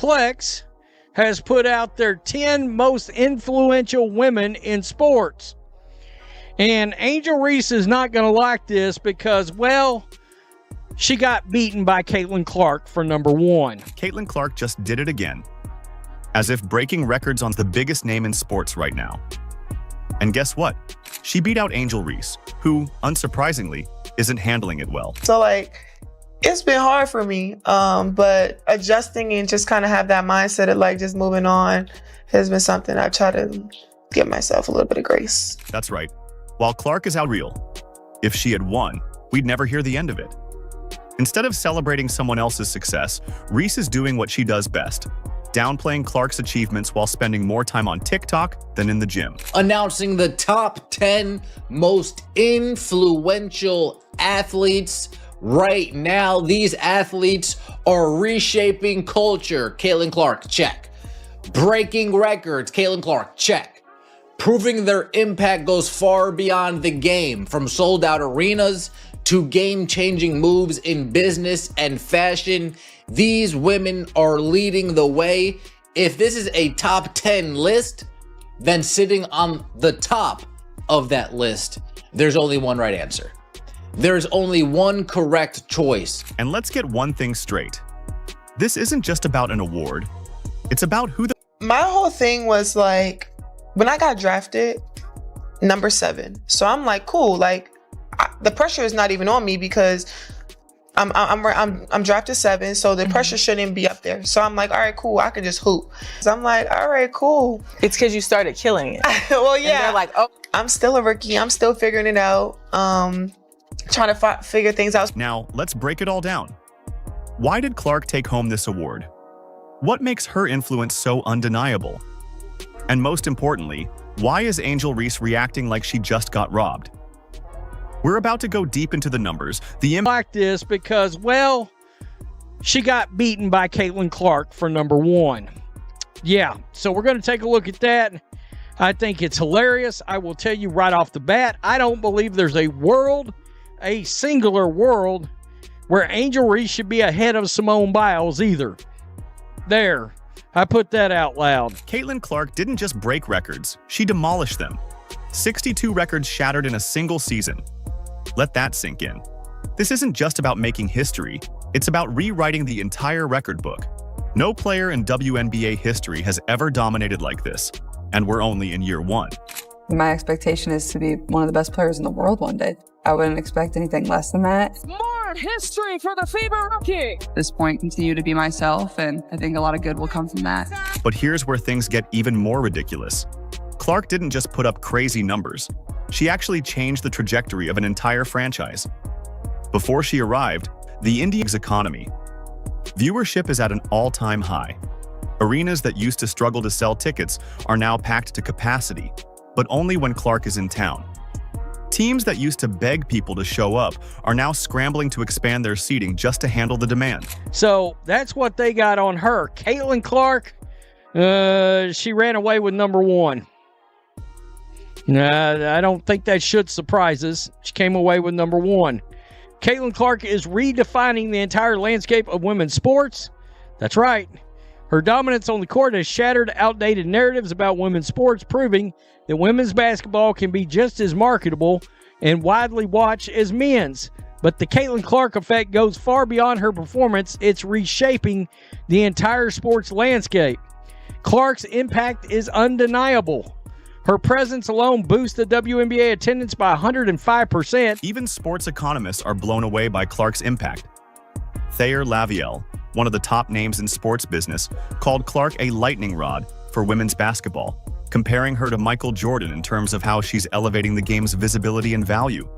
Plex has put out their 10 most influential women in sports. And Angel Reese is not going to like this because, well, she got beaten by Caitlin Clark for number 1. Caitlin Clark just did it again, as if breaking records on the biggest name in sports right now. And guess what? She beat out Angel Reese, who, unsurprisingly, isn't handling it well. So, it's been hard for me, but adjusting and just kind of have that mindset of just moving on has been something I've tried to give myself a little bit of grace. That's right. While Clark is out real, if she had won, we'd never hear the end of it. Instead of celebrating someone else's success, Reese is doing what she does best, downplaying Clark's achievements while spending more time on TikTok than in the gym. Announcing the top 10 most influential athletes right now. These athletes are reshaping culture. Caitlin Clark, check. Breaking records. Caitlin Clark, check. Proving their impact goes far beyond the game, from sold-out arenas to game-changing moves in business and fashion. These women are leading the way. If this is a top 10 list, then sitting on the top of that list, there's only one right answer. There's only one correct choice. And let's get one thing straight. This isn't just about an award. It's about who the... My whole thing was when I got drafted, number 7. So I'm cool. The pressure is not even on me because I'm drafted 7, so the pressure shouldn't be up there. So I'm all right, cool. I can just hoop. So I'm all right, cool. It's because you started killing it. Well, yeah. And they're oh. I'm still a rookie. I'm still figuring it out. Trying to figure things out. Now, let's break it all down. Why did Clark take home this award? What makes her influence so undeniable? And most importantly, why is Angel Reese reacting like she just got robbed? We're about to go deep into the numbers. Like this because, well, she got beaten by Caitlin Clark for number 1. Yeah, so we're going to take a look at that. I think it's hilarious. I will tell you right off the bat, I don't believe there's a singular world where Angel Reese should be ahead of Simone Biles either. There, I put that out loud. Caitlin Clark didn't just break records, she demolished them. 62 records shattered in a single season. Let that sink in. This isn't just about making history, it's about rewriting the entire record book. No player in WNBA history has ever dominated like this, and we're only in year 1. My expectation is to be one of the best players in the world one day. I wouldn't expect anything less than that. More history for the Fever rookie. At this point, continue to be myself, and I think a lot of good will come from that. But here's where things get even more ridiculous. Clark didn't just put up crazy numbers. She actually changed the trajectory of an entire franchise. Before she arrived, the Indiana's economy. Viewership is at an all-time high. Arenas that used to struggle to sell tickets are now packed to capacity, but only when Clark is in town. Teams that used to beg people to show up are now scrambling to expand their seating just to handle the demand. So that's what they got on her. Caitlin Clark, she ran away with number 1. I don't think that should surprise us. She came away with number 1. Caitlin Clark is redefining the entire landscape of women's sports. That's right. Her dominance on the court has shattered outdated narratives about women's sports, proving that women's basketball can be just as marketable and widely watched as men's. But the Caitlin Clark effect goes far beyond her performance. It's reshaping the entire sports landscape. Clark's impact is undeniable. Her presence alone boosts the WNBA attendance by 105%. Even sports economists are blown away by Clark's impact. Thayer Lavielle, one of the top names in sports business, called Clark a lightning rod for women's basketball, comparing her to Michael Jordan in terms of how she's elevating the game's visibility and value.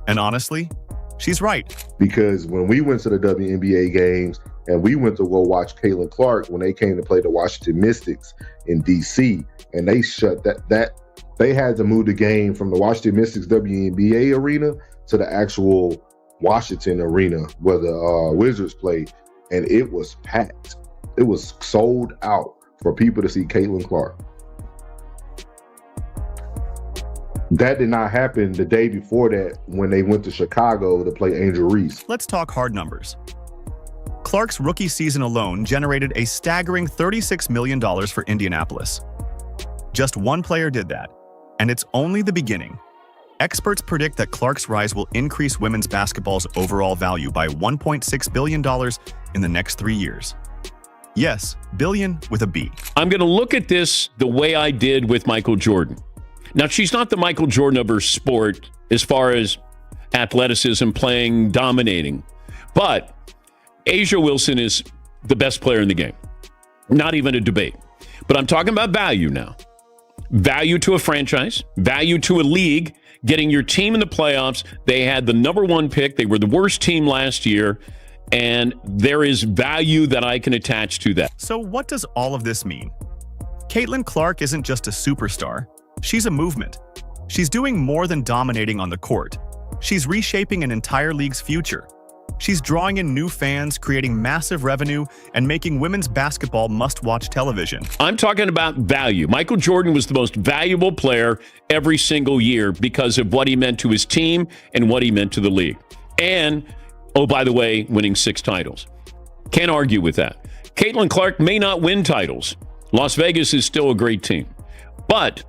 And honestly, she's right. Because when we went to the WNBA games and we went to go watch Caitlin Clark when they came to play the Washington Mystics in DC, and they shut they had to move the game from the Washington Mystics WNBA arena to the actual Washington arena where the Wizards played, and it was packed. It was sold out for people to see Caitlin Clark. That did not happen the day before that when they went to Chicago to play Angel Reese. Let's talk hard numbers. Clark's rookie season alone generated a staggering $36 million for Indianapolis. Just one player did that, and it's only the beginning. Experts predict that Clark's rise will increase women's basketball's overall value by $1.6 billion in the next 3 years. Yes, billion with a B. I'm going to look at this the way I did with Michael Jordan. Now, she's not the Michael Jordan of her sport as far as athleticism, playing, dominating. But Asia Wilson is the best player in the game. Not even a debate. But I'm talking about value now. Value to a franchise, value to a league, getting your team in the playoffs. They had the number one pick. They were the worst team last year. And there is value that I can attach to that. So what does all of this mean? Caitlin Clark isn't just a superstar. She's a movement. She's doing more than dominating on the court. She's reshaping an entire league's future. She's drawing in new fans, creating massive revenue, and making women's basketball must-watch television. I'm talking about value. Michael Jordan was the most valuable player every single year because of what he meant to his team and what he meant to the league. And, oh, by the way, winning 6 titles. Can't argue with that. Caitlin Clark may not win titles. Las Vegas is still a great team. But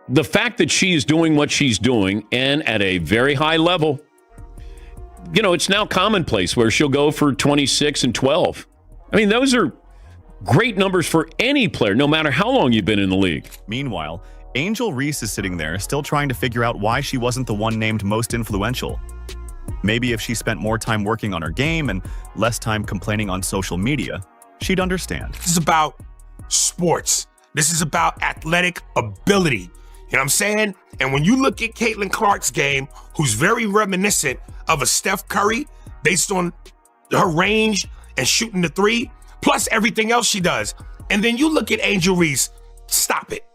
the fact that she is doing what she's doing and at a very high level, you know, it's now commonplace where she'll go for 26 and 12. I mean, those are great numbers for any player, no matter how long you've been in the league. Meanwhile, Angel Reese is sitting there still trying to figure out why she wasn't the one named most influential. Maybe if she spent more time working on her game and less time complaining on social media, she'd understand. This is about sports. This is about athletic ability. You know what I'm saying? And when you look at Caitlin Clark's game, who's very reminiscent of a Steph Curry based on her range and shooting the three, plus everything else she does. And then you look at Angel Reese, stop it.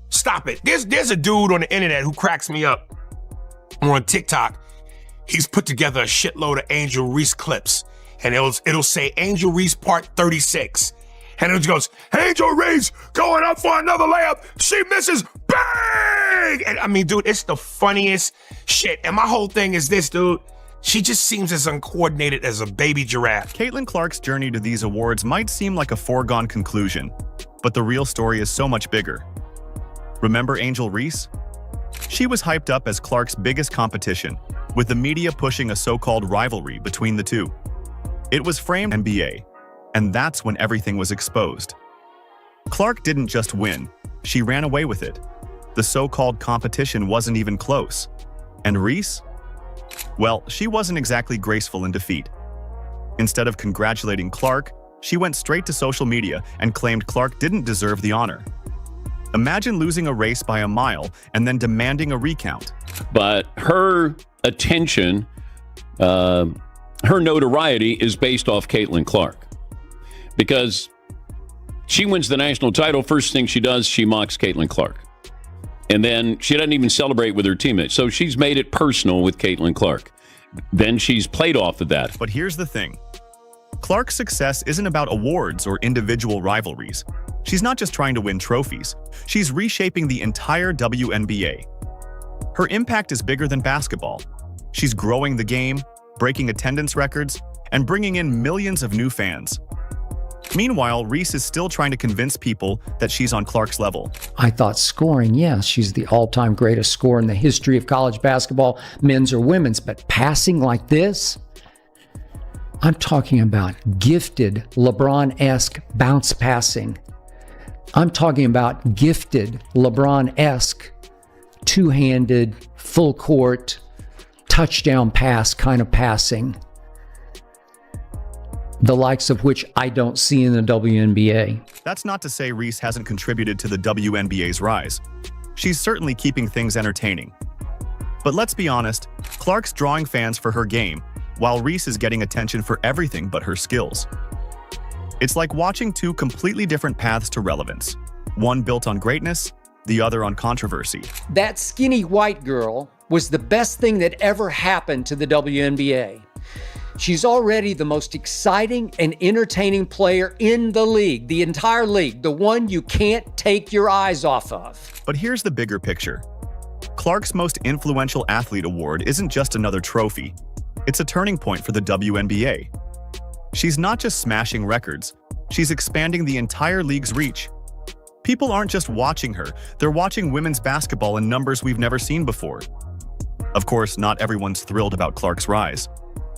Stop it. There's a dude on the internet who cracks me up on TikTok. He's put together a shitload of Angel Reese clips, and it'll say Angel Reese part 36. And it goes, Angel Reese going up for another layup. She misses, bang! And I mean, dude, it's the funniest shit. And my whole thing is this, dude. She just seems as uncoordinated as a baby giraffe. Caitlin Clark's journey to these awards might seem like a foregone conclusion, but the real story is so much bigger. Remember Angel Reese? She was hyped up as Clark's biggest competition, with the media pushing a so-called rivalry between the two. It was framed NBA, and that's when everything was exposed. Clark didn't just win, she ran away with it. The so-called competition wasn't even close. And Reese? Well, she wasn't exactly graceful in defeat. Instead of congratulating Clark, she went straight to social media and claimed Clark didn't deserve the honor. Imagine losing a race by a mile and then demanding a recount. But her attention, her notoriety is based off Caitlin Clark. Because she wins the national title, first thing she does, she mocks Caitlin Clark. And then she doesn't even celebrate with her teammates. So she's made it personal with Caitlin Clark. Then she's played off of that. But here's the thing. Clark's success isn't about awards or individual rivalries. She's not just trying to win trophies. She's reshaping the entire WNBA. Her impact is bigger than basketball. She's growing the game, breaking attendance records, and bringing in millions of new fans. Meanwhile, Reese is still trying to convince people that she's on Clark's level. I thought scoring, yes, she's the all-time greatest scorer in the history of college basketball, men's or women's, but passing like this? I'm talking about gifted LeBron-esque bounce passing. I'm talking about gifted LeBron-esque two-handed, full court, touchdown pass kind of passing. The likes of which I don't see in the WNBA. That's not to say Reese hasn't contributed to the WNBA's rise. She's certainly keeping things entertaining. But let's be honest, Clark's drawing fans for her game, while Reese is getting attention for everything but her skills. It's like watching two completely different paths to relevance. One built on greatness, the other on controversy. That skinny white girl was the best thing that ever happened to the WNBA. She's already the most exciting and entertaining player in the league, the entire league, the one you can't take your eyes off of. But here's the bigger picture. Clark's Most Influential Athlete Award isn't just another trophy. It's a turning point for the WNBA. She's not just smashing records, she's expanding the entire league's reach. People aren't just watching her, they're watching women's basketball in numbers we've never seen before. Of course, not everyone's thrilled about Clark's rise.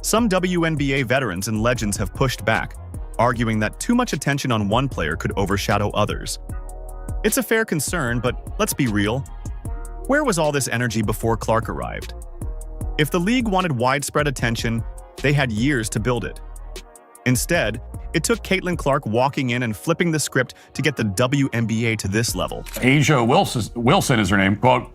Some WNBA veterans and legends have pushed back, arguing that too much attention on one player could overshadow others. It's a fair concern, but let's be real. Where was all this energy before Clark arrived? If the league wanted widespread attention, they had years to build it. Instead, it took Caitlin Clark walking in and flipping the script to get the WNBA to this level. Asia Wilson is her name. Quote,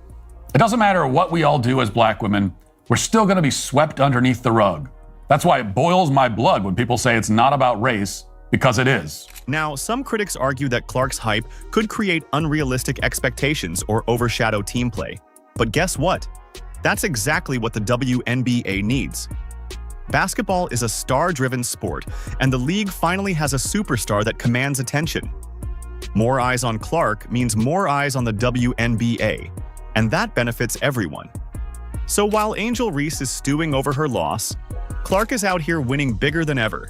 "It doesn't matter what we all do as black women, we're still going to be swept underneath the rug. That's why it boils my blood when people say it's not about race, because it is." Now, some critics argue that Clark's hype could create unrealistic expectations or overshadow team play. But guess what? That's exactly what the WNBA needs. Basketball is a star-driven sport, and the league finally has a superstar that commands attention. More eyes on Clark means more eyes on the WNBA, and that benefits everyone. So while Angel Reese is stewing over her loss, Clark is out here winning bigger than ever.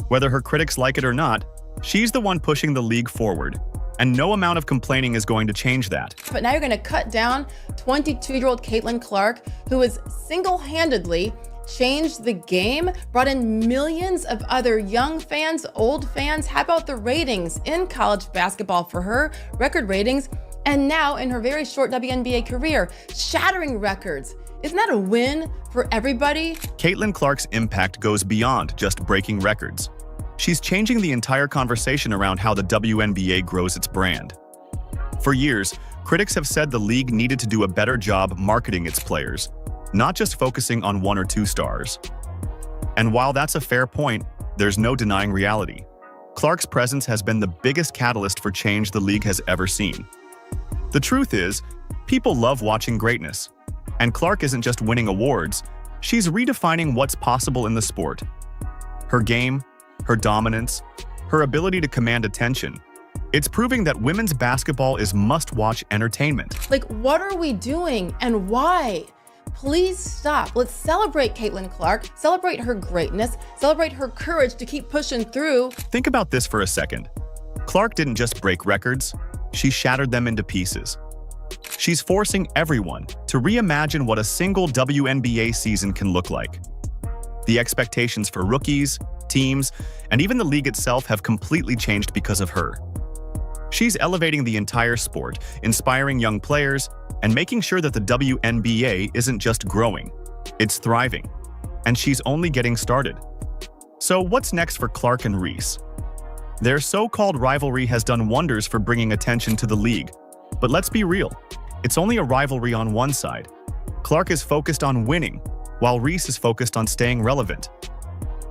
Whether her critics like it or not, she's the one pushing the league forward, and no amount of complaining is going to change that. But now you're going to cut down 22-year-old Caitlin Clark, who has single-handedly changed the game, brought in millions of other young fans, old fans. How about the ratings in college basketball for her? Record ratings. And now in her very short WNBA career, shattering records. Isn't that a win for everybody? Caitlin Clark's impact goes beyond just breaking records. She's changing the entire conversation around how the WNBA grows its brand. For years, critics have said the league needed to do a better job marketing its players, not just focusing on one or two stars. And while that's a fair point, there's no denying reality. Clark's presence has been the biggest catalyst for change the league has ever seen. The truth is, people love watching greatness. And Clark isn't just winning awards, she's redefining what's possible in the sport. Her game, her dominance, her ability to command attention. It's proving that women's basketball is must-watch entertainment. Like, what are we doing and why? Please stop. Let's celebrate Caitlin Clark, celebrate her greatness, celebrate her courage to keep pushing through. Think about this for a second. Clark didn't just break records, she shattered them into pieces. She's forcing everyone to reimagine what a single WNBA season can look like. The expectations for rookies, teams, and even the league itself have completely changed because of her. She's elevating the entire sport, inspiring young players, and making sure that the WNBA isn't just growing, it's thriving. And she's only getting started. So what's next for Clark and Reese? Their so-called rivalry has done wonders for bringing attention to the league. But let's be real, it's only a rivalry on one side. Clark is focused on winning, while Reese is focused on staying relevant.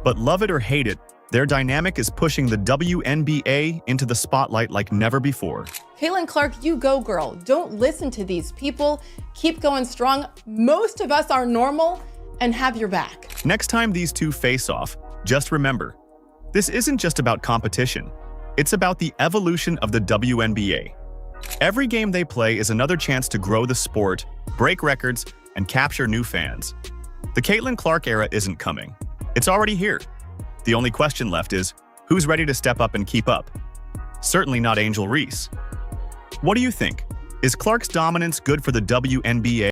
But love it or hate it, their dynamic is pushing the WNBA into the spotlight like never before. Caitlin Clark, you go, girl. Don't listen to these people. Keep going strong. Most of us are normal and have your back. Next time these two face off, just remember, this isn't just about competition. It's about the evolution of the WNBA. Every game they play is another chance to grow the sport, break records, and capture new fans. The Caitlin Clark era isn't coming. It's already here. The only question left is, who's ready to step up and keep up? Certainly not Angel Reese. What do you think? Is Clark's dominance good for the WNBA?